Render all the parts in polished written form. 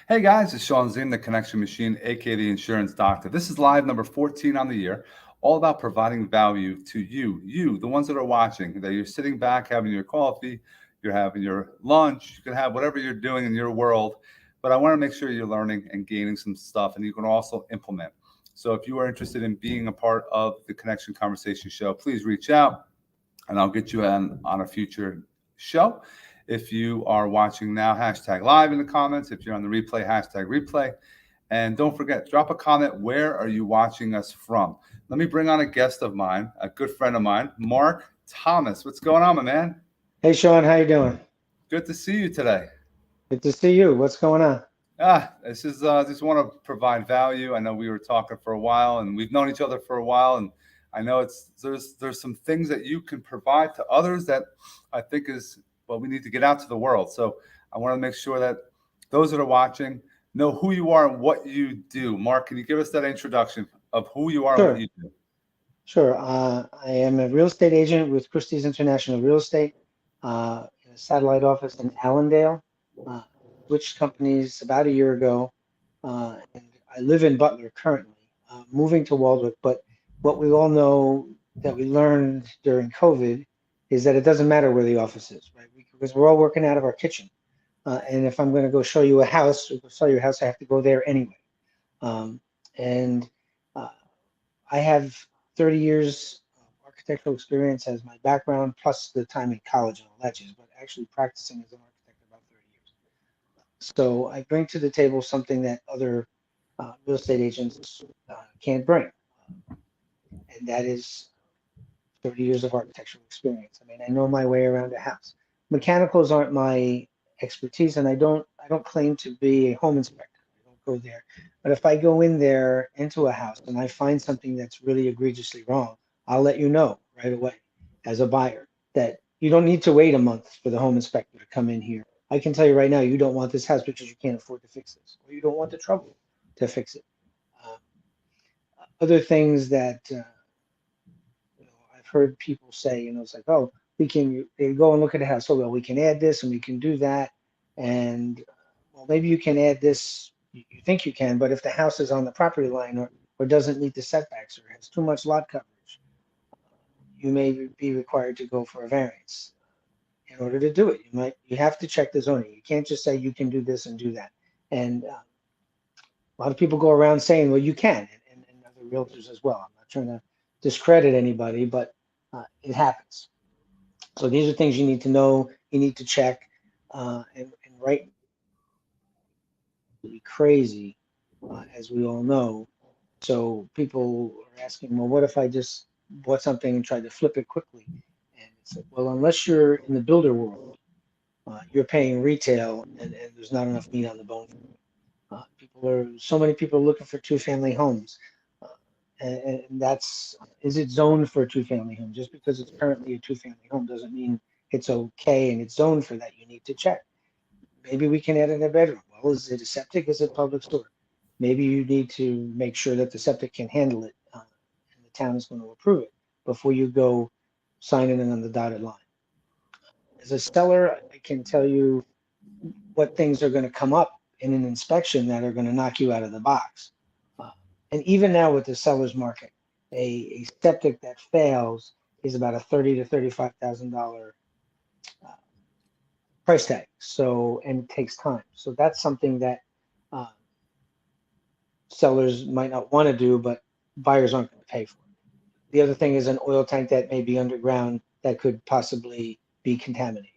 Hey guys, it's Shawn, Ziem, the Connection Machine, aka the Insurance Doctor. This is live number 14 on the year, all about providing value to you, the ones that are watching, that you're sitting back having your coffee, you're having your lunch, you can have whatever you're doing in your world. But I want to make sure you're learning and gaining some stuff, and you can also implement. So if you are interested in being a part of the Connection Conversation Show, please reach out and I'll get you on a future show. If you are watching now, hashtag live in the comments. If you're on the replay, hashtag replay. And don't forget, drop a comment. Where are you watching us from? Let me bring on a guest of mine, a good friend of mine, Mark Thomas. What's going on, my man? Hey, Shawn, how you doing? Good to see you today. Good to see you. What's going on? This is just want to provide value. I know we were talking for a while, and we've known each other for a while, and I know there's some things that you can provide to others that I think is what we need to get out to the world. So I want to make sure that those that are watching know who you are and what you do. Mark, can you give us that introduction of who you are and what you do? Sure. I am a real estate agent with Christie's International Real Estate, in a satellite office in Allendale. Switched companies about a year ago, and I live in Butler currently, moving to Waldwick. But what we all know that we learned during COVID is that it doesn't matter where the office is, right? Because we're all working out of our kitchen. And if I'm going to go show you a house or sell your house, I have to go there anyway. And I have 30 years of architectural experience as my background, plus the time in college and all that jazz, but actually practicing as an architect about 30 years. So I bring to the table something that other real estate agents can't bring, and that is 30 years of architectural experience. I mean, I know my way around a house. Mechanicals aren't my expertise, and I don't claim to be a home inspector. I don't go there. But if I go in there into a house and I find something that's really egregiously wrong, I'll let you know right away as a buyer that you don't need to wait a month for the home inspector to come in here. I can tell you right now, you don't want this house because you can't afford to fix this, or you don't want the trouble to fix it. Other things that I've heard people say, it's like, oh, they go and look at the house. Oh, well, we can add this and we can do that. And well, maybe you can add this, you think you can, but if the house is on the property line or doesn't meet the setbacks or has too much lot coverage, you may be required to go for a variance. In order to do it, you have to check the zoning. You can't just say you can do this and do that. And a lot of people go around saying, well, you can, and other realtors as well. I'm not trying to discredit anybody, but it happens. So these are things you need to know, you need to check, and right, crazy, as we all know. So people are asking, well, what if I just bought something and tried to flip it quickly? And it's like, well, unless you're in the builder world, you're paying retail, and there's not enough meat on the bone. So many people are looking for two-family homes. And is it zoned for a two-family home? Just because it's currently a two-family home doesn't mean it's okay and it's zoned for that. You need to check. Maybe we can add in a bedroom. Well, is it a septic? Is it public storage? Maybe you need to make sure that the septic can handle it, and the town is going to approve it before you go signing it on the dotted line. As a seller, I can tell you what things are going to come up in an inspection that are going to knock you out of the box. And even now with the seller's market, a septic that fails is about a $30,000 to $35,000 price tag. So, and it takes time. So that's something that sellers might not want to do, but buyers aren't going to pay for it. The other thing is an oil tank that may be underground that could possibly be contaminated.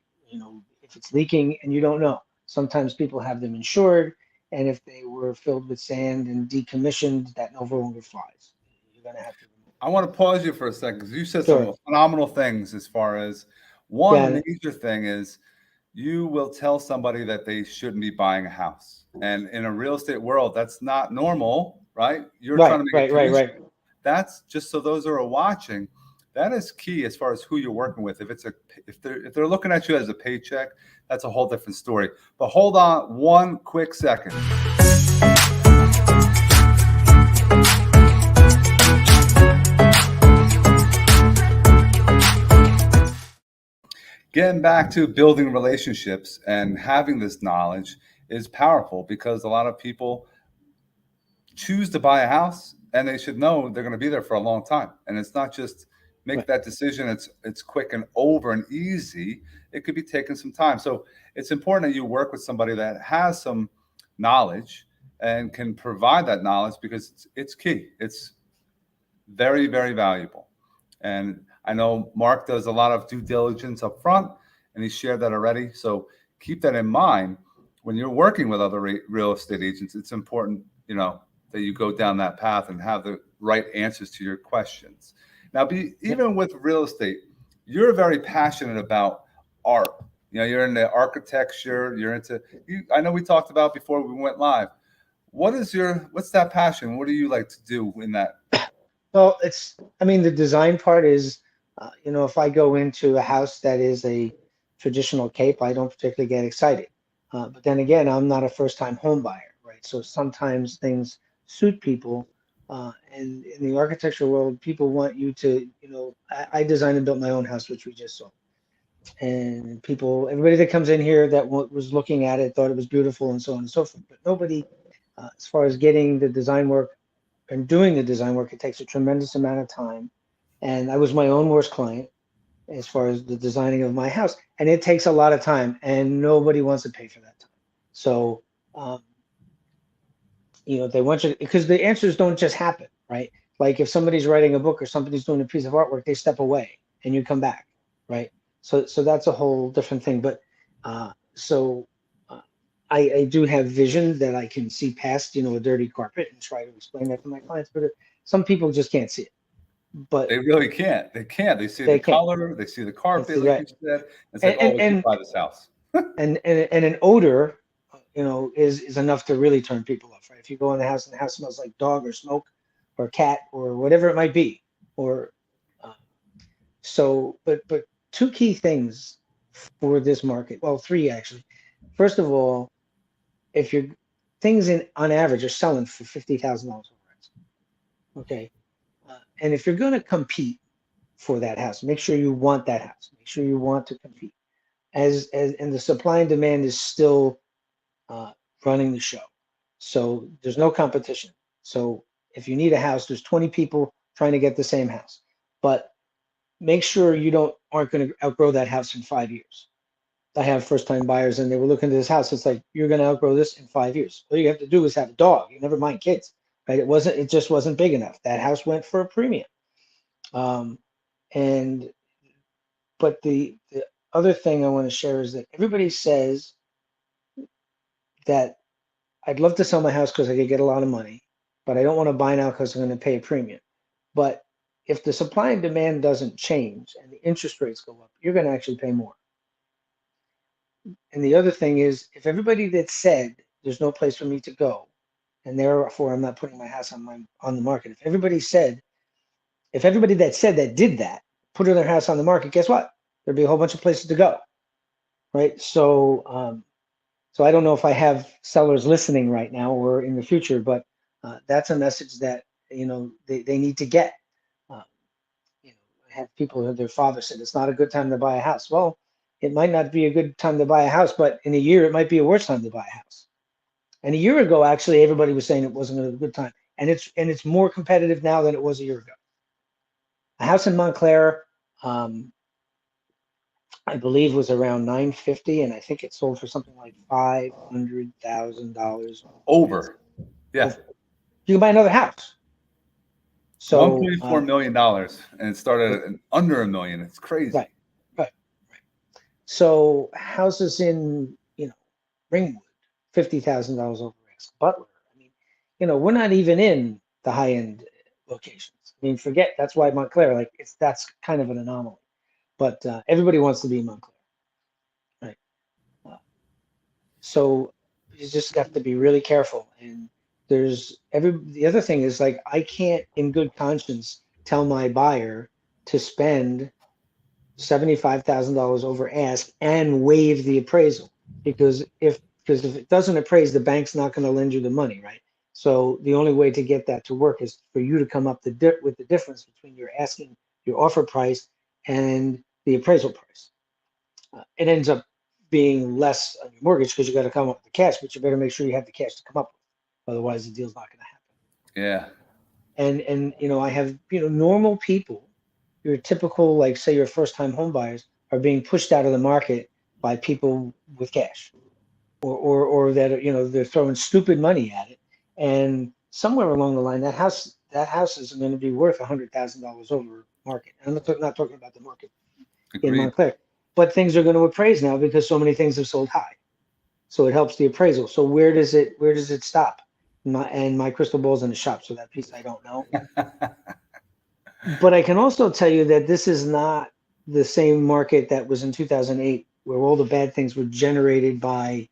If it's leaking and you don't know, sometimes people have them insured. And if they were filled with sand and decommissioned, that no longer flies. You're going to have to remove it. I want to pause you for a second because you said some phenomenal things. As far as one major thing is, you will tell somebody that they shouldn't be buying a house, and in a real estate world, that's not normal, right? You're trying to make right. That's just so those that are watching. That is key as far as who you're working with. If they're looking at you as a paycheck, that's a whole different story. But hold on one quick second. Getting back to building relationships and having this knowledge is powerful because a lot of people choose to buy a house and they should know they're going to be there for a long time. And it's not just make Right. that decision. It's quick and over and easy. It could be taking some time. So it's important that you work with somebody that has some knowledge and can provide that knowledge because it's key. It's very, very valuable. And I know Mark does a lot of due diligence up front, and he shared that already. So keep that in mind when you're working with other real estate agents. It's important, that you go down that path and have the right answers to your questions. Now, even with real estate, you're very passionate about art. You're into architecture. You're into. I know we talked about before we went live. What's that passion? What do you like to do in that? Well, the design part is, if I go into a house that is a traditional Cape, I don't particularly get excited. But then again, I'm not a first-time home buyer, right? So sometimes things suit people. And in the architecture world, people want you to, I designed and built my own house, which we just saw. And everybody that comes in here that was looking at it thought it was beautiful and so on and so forth. But nobody, as far as getting the design work and doing the design work, it takes a tremendous amount of time. And I was my own worst client as far as the designing of my house. And it takes a lot of time and nobody wants to pay for that time. So, they want you, because the answers don't just happen, right? Like if somebody's writing a book or somebody's doing a piece of artwork, they step away and you come back, right? So that's a whole different thing. But so I do have vision that I can see past, a dirty carpet and try to explain that to my clients. But some people just can't see it. But They really can't. They can't. They see the they can't. color. They see the carpet, It's like you right. said. It's like, And oh, we should buy this house. and an odor, is enough to really turn people off, right? If you go in the house and the house smells like dog or smoke or cat or whatever it might be, or but two key things for this market. Well, three actually. First of all, if your things on average are selling for $50,000 over, okay, and if you're going to compete for that house, make sure you want that house. Make sure you want to compete. And the supply and demand is still running the show. So there's no competition. So if you need a house, there's 20 people trying to get the same house. But make sure you aren't going to outgrow that house in 5 years. I have first-time buyers and they were looking at this house. It's like, you're going to outgrow this in 5 years. All you have to do is have a dog. You never mind kids, right? It just wasn't big enough. That house went for a premium. But the other thing I want to share is that everybody says that I'd love to sell my house because I could get a lot of money, but I don't want to buy now because I'm going to pay a premium. But if the supply and demand doesn't change and the interest rates go up, you're going to actually pay more. And the other thing is, if everybody that said there's no place for me to go, and therefore I'm not putting my house on the market, if everybody that said that did that, put their house on the market, guess what? There'd be a whole bunch of places to go, right? So I don't know if I have sellers listening right now or in the future, but that's a message that they need to get. Uh, I have people, their father said it's not a good time to buy a house. Well, it might not be a good time to buy a house, but in a year it might be a worse time to buy a house. And a year ago, actually, everybody was saying it wasn't a good time, and it's more competitive now than it was a year ago. A house in Montclair, I believe, was around 950, and I think it sold for something like $500,000 Over. Yeah. over. You can buy another house. So $1.4 million, and it started at under $1 million. It's crazy. right. So houses in Ringwood, $50,000 over ask. Butler, we're not even in the high end locations. Forget, that's why Montclair, that's kind of an anomaly. But everybody wants to be in Montclair, right? So you just have to be really careful. And the other thing is, I can't in good conscience tell my buyer to spend $75,000 over ask and waive the appraisal, because if it doesn't appraise, the bank's not going to lend you the money, right? So the only way to get that to work is for you to come up with the difference between your offer price and the appraisal price. It ends up being less on your mortgage because you got to come up with the cash, but you better make sure you have the cash to come up with. Otherwise, the deal's not going to happen. Yeah. And I have normal people, your typical, like, say, your first time home buyers are being pushed out of the market by people with cash, or that they're throwing stupid money at it, and somewhere along the line that house is going to be worth $100,000 over market. I'm not talking about the market in Agreed. Montclair, but things are going to appraise now because so many things have sold high, so it helps the appraisal. So where does it stop? My crystal ball's in the shop, so that piece I don't know. But I can also tell you that this is not the same market that was in 2008, where all the bad things were generated by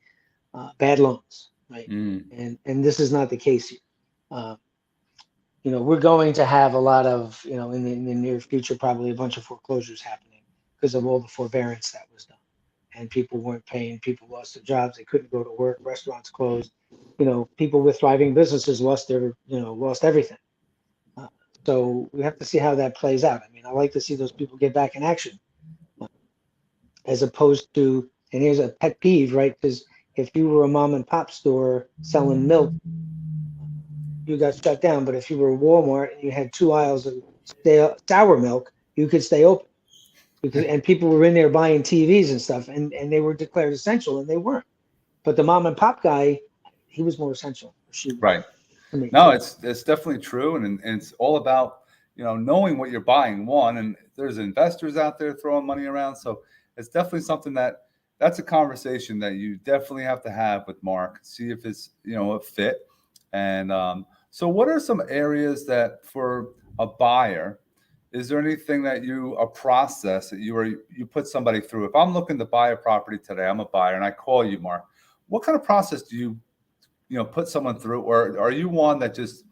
bad loans, right? Mm. And this is not the case here. Uh, we're going to have a lot of, in the near future, probably a bunch of foreclosures happening because of all the forbearance that was done. And people weren't paying, people lost their jobs, they couldn't go to work, restaurants closed. People with thriving businesses lost everything. Uh, so we have to see how that plays out. I mean, I like to see those people get back in action, as opposed to, and here's a pet peeve, right? Because if you were a mom and pop store selling milk, you got shut down. But if you were a Walmart and you had 2 aisles of sour milk, you could stay open and people were in there buying TVs and stuff, and they were declared essential, and they weren't. But the mom and pop guy, he was more essential. Or she was, Right. to me. No, it's definitely true, and it's all about knowing what you're buying. One, and there's investors out there throwing money around, so it's definitely something that's a conversation that you definitely have to have with Mark. See if it's a fit. And so, what are some areas that for a buyer? Is there anything that a process that you put somebody through? If I'm looking to buy a property today, I'm a buyer, and I call you, Mark. What kind of process do you put someone through, or are you one that just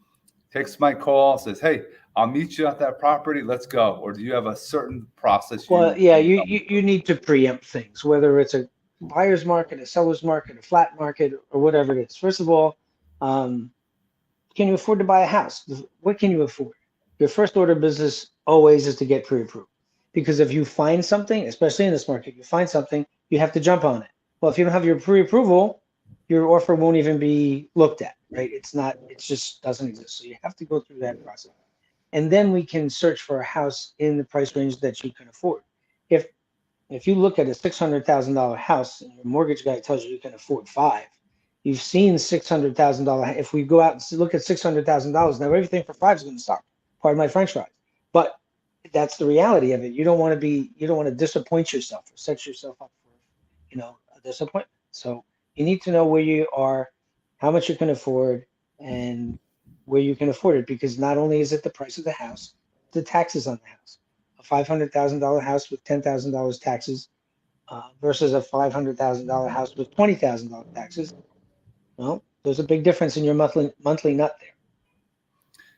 takes my call, says, "Hey, I'll meet you at that property, let's go," or do you have a certain process Well, you yeah, lead you, someone you through? you need to preempt things, whether it's a buyer's market, a seller's market, a flat market, or whatever it is. First of all, um, can you afford to buy a house? What can you afford? Your first order of business always is to get pre-approved. Because if you find something, especially in this market, you find something, you have to jump on it. Well, if you don't have your pre-approval, your offer won't even be looked at, right? It just doesn't exist. So you have to go through that process. And then we can search for a house in the price range that you can afford. If if you look at a $600,000 house and your mortgage guy tells you can afford five, you've seen $600,000. If we go out and look at $600,000, now everything for five is going to stop. Pardon my French fries, but that's the reality of it. You don't want to disappoint yourself or set yourself up for, a disappointment. So you need to know where you are, how much you can afford, and where you can afford it, because not only is it the price of the house, the taxes on the house. A $500,000 house with $10,000 taxes versus a $500,000 house with $20,000 taxes. Well, there's a big difference in your monthly nut there.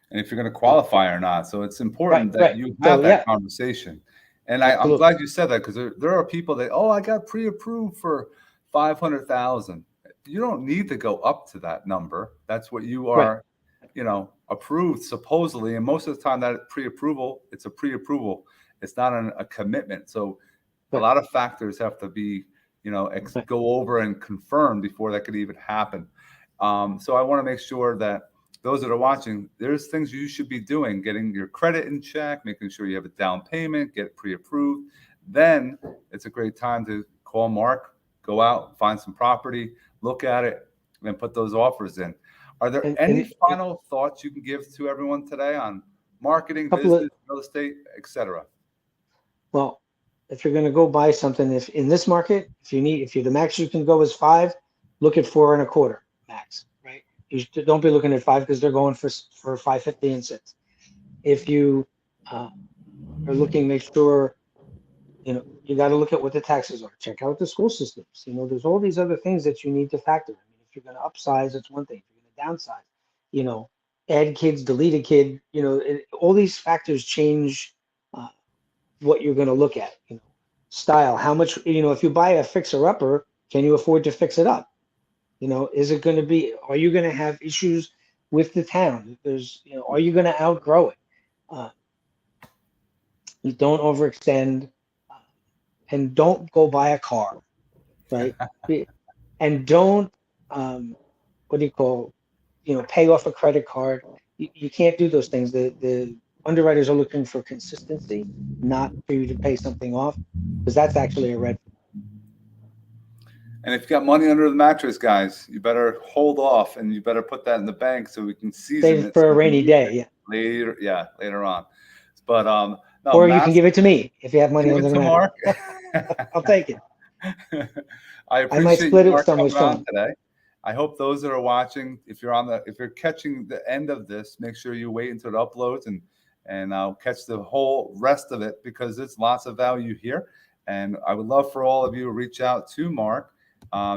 And if you're going to So, qualify or not. So it's right, important that right. you So have that yeah, conversation. And I'm absolutely. glad you said that, because there are people that, oh, I got pre-approved for 500,000. You don't need to go up to that number. That's what you Right. are, approved supposedly. And most of the time that pre-approval, it's a pre-approval. It's not a commitment. So a Right. lot of factors have to be, Right. go over and confirm before that could even happen. So I want to make sure that those that are watching, there's things you should be doing: getting your credit in check, making sure you have a down payment, get pre-approved. Then it's a great time to call Mark, go out, find some property, look at it, and put those offers in. Are there And, any and, and final thoughts you can give to everyone today on marketing, a couple of, business, real estate, etc.? well, if you're going to go buy something, if in this market, if you the max you can go is five, look at 4.25 max, right? Don't be looking at five because they're going for 550 and six. If you uh, are looking, make sure you got to look at what the taxes are. Check out the school systems. There's all these other things that you need to factor. I mean, if you're going to upsize, it's one thing. If you're going to downsize, you know, add kids, delete a kid. All these factors change uh, what you're going to look at. Style. How much? If you buy a fixer upper, can you afford to fix it up? Is it going to be? Are you going to have issues with the town? Are you going to outgrow it? Uh, you don't overextend, and don't go buy a car. right? And don't, what do you call, pay off a credit card. You can't do those things. The underwriters are looking for consistency, not for you to pay something off, because that's actually a red. And if you got money under the mattress, guys, you better hold off and you better put that in the bank so we can season Save it for so a we can rainy use day. it Yeah. later. Yeah, later on. But no, Or you can give it to me if you have money give under it the to mattress. Mark. I'll take it. I I might appreciate you, split it with Mark, someone, coming on Shawn. today. I hope those that are watching, if you're catching the end of this, make sure you wait until it uploads and I'll catch the whole rest of it because there's lots of value here. And I would love for all of you to reach out to Mark.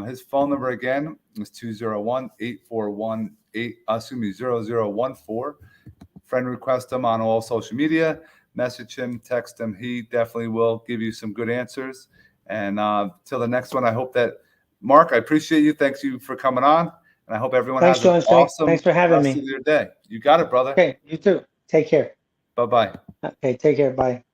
His phone number again is 201-841-0014. Friend request him on all social media, message him, text him. He definitely will give you some good answers. And till the next one, I hope that, Mark, I appreciate you. Thanks you for coming on. And I hope everyone Thanks, has an Shawn. awesome Thanks for having rest me. of your day. You got it, brother. Okay, you too. Take care. Bye-bye. Okay, take care. Bye.